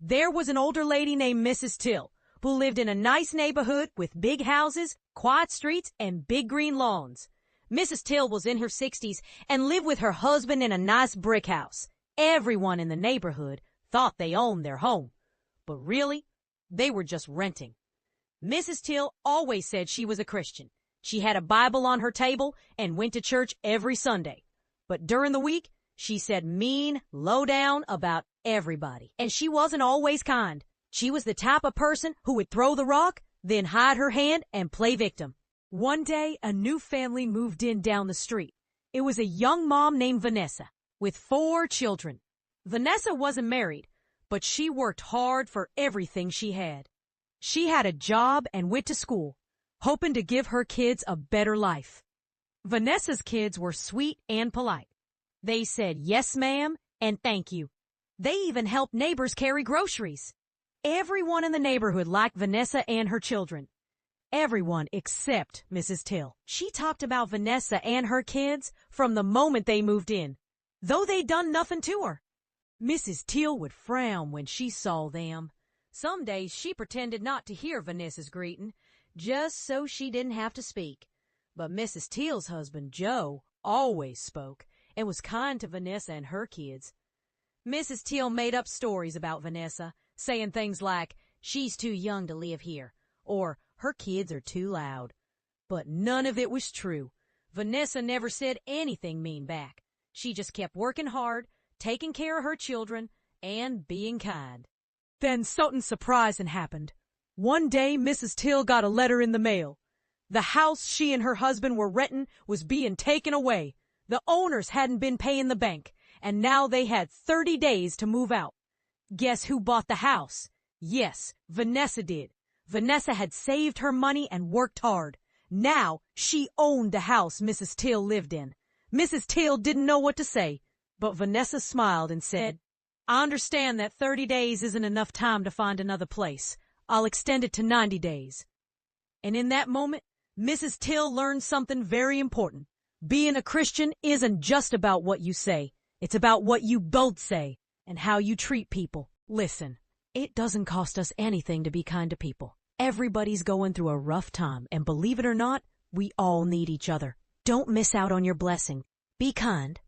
There was an older lady named Mrs. Till who lived in a nice neighborhood with big houses, quiet streets, and big green lawns. Mrs. Till was in her 60s and lived with her husband in a nice brick house. Everyone in the neighborhood thought they owned their home, but really, they were just renting. Mrs. Till always said she was a Christian. She had a Bible on her table and went to church every Sunday. But during the week, she said mean, low down about everybody. And she wasn't always kind. She was the type of person who would throw the rock, then hide her hand and play victim. One day, a new family moved in down the street. It was a young mom named Vanessa with 4 children. Vanessa wasn't married, but she worked hard for everything she had. She had a job and went to school, hoping to give her kids a better life. Vanessa's kids were sweet and polite. They said yes, ma'am, and thank you. They even helped neighbors carry groceries. Everyone in the neighborhood liked Vanessa and her children. Everyone except Mrs. Till. She talked about Vanessa and her kids from the moment they moved in, though they'd done nothing to her. Mrs. Till would frown when she saw them. Some days she pretended not to hear Vanessa's greeting, just so she didn't have to speak. But Mrs. Till's husband, Joe, always spoke and was kind to Vanessa and her kids. Mrs. Till made up stories about Vanessa, saying things like, "She's too young to live here," or "Her kids are too loud." But none of it was true. Vanessa never said anything mean back. She just kept working hard, taking care of her children, and being kind. Then something surprising happened. One day, Mrs. Till got a letter in the mail. The house she and her husband were renting was being taken away. The owners hadn't been paying the bank, and now they had 30 days to move out. Guess who bought the house? Yes, Vanessa did. Vanessa had saved her money and worked hard. Now she owned the house Mrs. Till lived in. Mrs. Till didn't know what to say, but Vanessa smiled and said, "I understand that 30 days isn't enough time to find another place. I'll extend it to 90 days. And in that moment, Mrs. Till learned something very important. Being a Christian isn't just about what you say. It's about what you both say and how you treat people. Listen, it doesn't cost us anything to be kind to people. Everybody's going through a rough time, and believe it or not, we all need each other. Don't miss out on your blessing. Be kind.